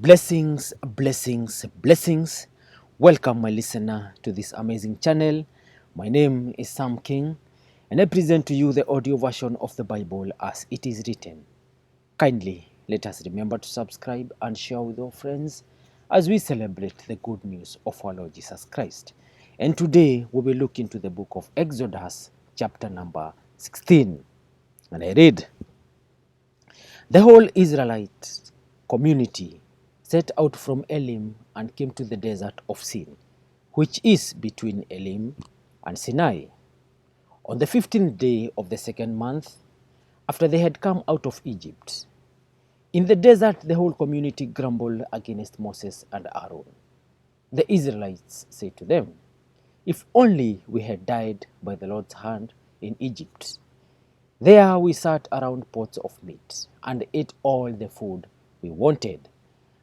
Blessings, blessings, blessings. Welcome, my listener, to this amazing channel. My name is Sam King, and I present to you the audio version of the Bible as it is written. Kindly let us remember to subscribe and share with our friends as we celebrate the good news of our Lord Jesus Christ. And today we will look into the book of Exodus, chapter number 16. And I read, the whole Israelite community set out from Elim and came to the desert of Sin, which is between Elim and Sinai. On the 15th day of the second month, after they had come out of Egypt, in the desert the whole community grumbled against Moses and Aaron. The Israelites said to them, "If only we had died by the Lord's hand in Egypt. There we sat around pots of meat and ate all the food we wanted.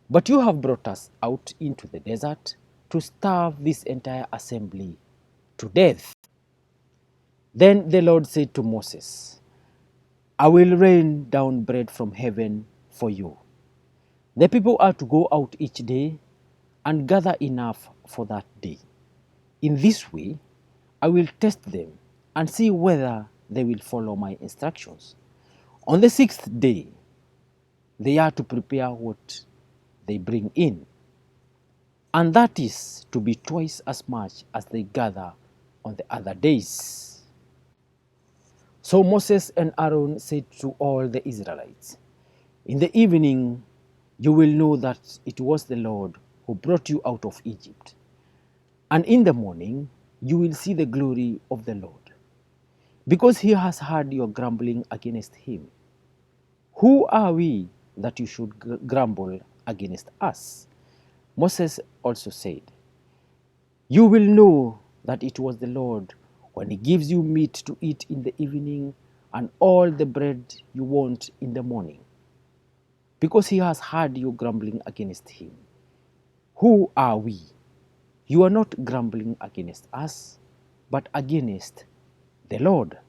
But you have brought us out into the desert to starve this entire assembly to death." Then the Lord said to Moses, "I will rain down bread from heaven for you. The people are to go out each day and gather enough for that day. In this way, I will test them and see whether they will follow my instructions. On the sixth day, they are to prepare what they bring in, and that is to be twice as much as they gather on the other days." So Moses and Aaron said to all the Israelites, "In the evening you will know that it was the Lord who brought you out of Egypt. And in the morning you will see the glory of the Lord, because he has heard your grumbling against him. Who are we that you should grumble against us?" Moses also said, "You will know that it was the Lord when he gives you meat to eat in the evening and all the bread you want in the morning, because he has heard you grumbling against him. Who are we? You are not grumbling against us, but against the Lord."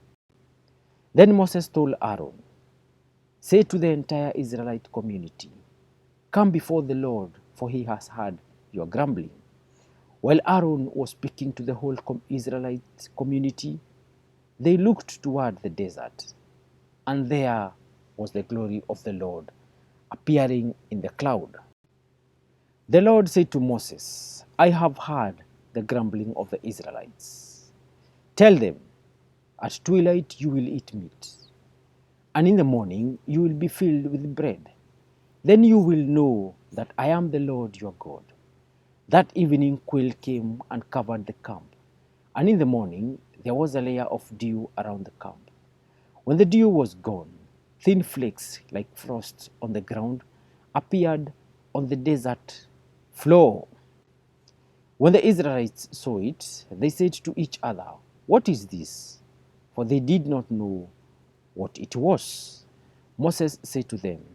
Then Moses told Aaron, "Say to the entire Israelite community, 'Come before the Lord, for he has heard your grumbling.'" While Aaron was speaking to the whole Israelite community, they looked toward the desert, and there was the glory of the Lord appearing in the cloud. The Lord said to Moses, "I have heard the grumbling of the Israelites. Tell them, at twilight you will eat meat, and in the morning you will be filled with bread. Then you will know that I am the Lord your God." That evening quail came and covered the camp, and in the morning there was a layer of dew around the camp. When the dew was gone, thin flakes like frost on the ground appeared on the desert floor. When the Israelites saw it, they said to each other, "What is this?" For they did not know what it was. Moses said to them,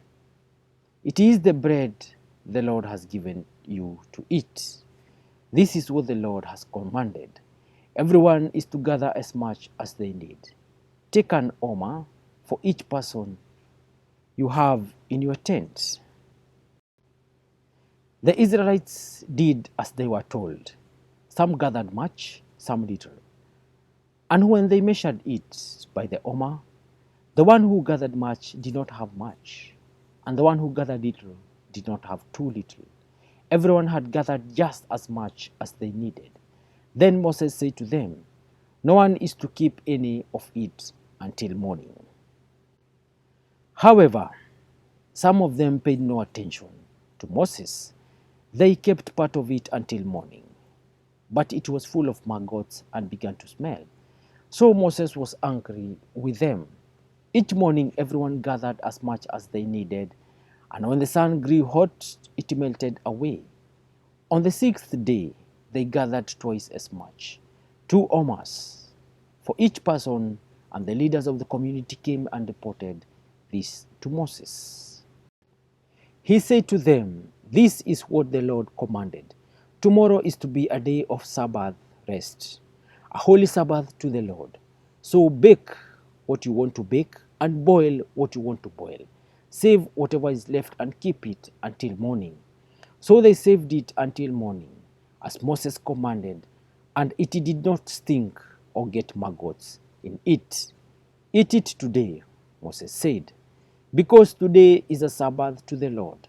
"It is the bread the Lord has given you to eat. This is what the Lord has commanded. Everyone is to gather as much as they need. Take an omer for each person you have in your tent." The Israelites did as they were told. Some gathered much, some little. And when they measured it by the omer, the one who gathered much did not have much, and the one who gathered little did not have too little. Everyone had gathered just as much as they needed. Then Moses said to them, "No one is to keep any of it until morning." However, some of them paid no attention to Moses. They kept part of it until morning, but it was full of maggots and began to smell. So Moses was angry with them. Each morning everyone gathered as much as they needed, and when the sun grew hot, it melted away. On the sixth day, they gathered twice as much, 2 omers for each person, and the leaders of the community came and reported this to Moses. He said to them, "This is what the Lord commanded. Tomorrow is to be a day of Sabbath rest, a holy Sabbath to the Lord. So bake what you want to bake and boil what you want to boil. Save whatever is left and keep it until morning. So they saved it until morning, as Moses commanded, and it did not stink or get maggots in it. Eat it today, Moses said, because today is a Sabbath to the Lord.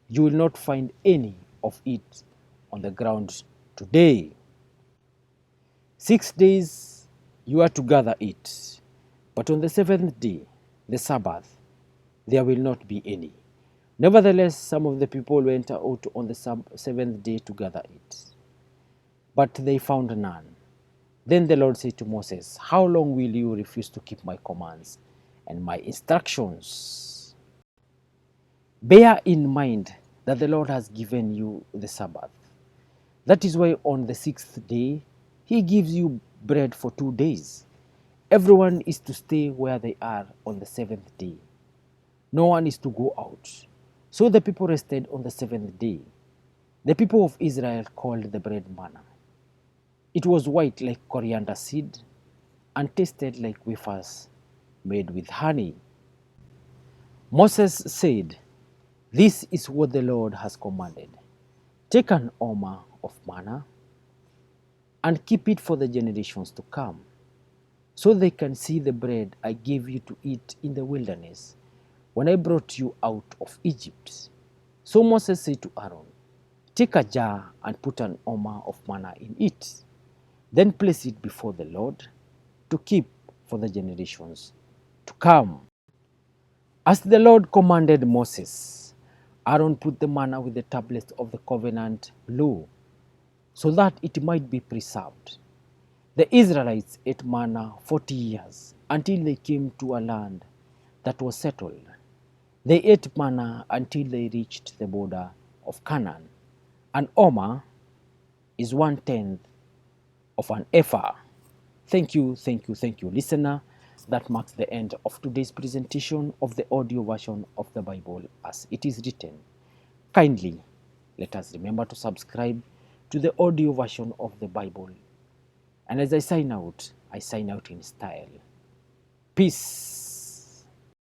You will not find any of it on the ground today. 6 days you are to gather it, but on the seventh day, the Sabbath, there will not be any. Nevertheless, some of the people went out on the seventh day to gather it, but they found none. Then the Lord said to Moses, how long will you refuse to keep my commands and my instructions? Bear in mind that the Lord has given you the Sabbath. That is why on the sixth day, he gives you bread for 2 days. Everyone is to stay where they are on the seventh day. No one is to go out. So the people rested on the seventh day. The people of Israel called the bread manna. It was white like coriander seed and tasted like wafers made with honey. Moses said, this is what the Lord has commanded. Take an omer of manna and keep it for the generations to come, so they can see the bread I gave you to eat in the wilderness when I brought you out of Egypt. So Moses said to Aaron, take a jar and put an omer of manna in it. Then place it before the Lord to keep for the generations to come. As the Lord commanded Moses, Aaron put the manna with the tablets of the covenant law, so that it might be preserved. The Israelites ate manna 40 years until they came to a land that was settled. They ate manna until they reached the border of Canaan. An omer is 1/10 of an ephah. Thank you, listener. That marks the end of today's presentation of the audio version of the Bible as it is written. Kindly let us remember to subscribe to the audio version of the Bible. And as I sign out in style. Peace.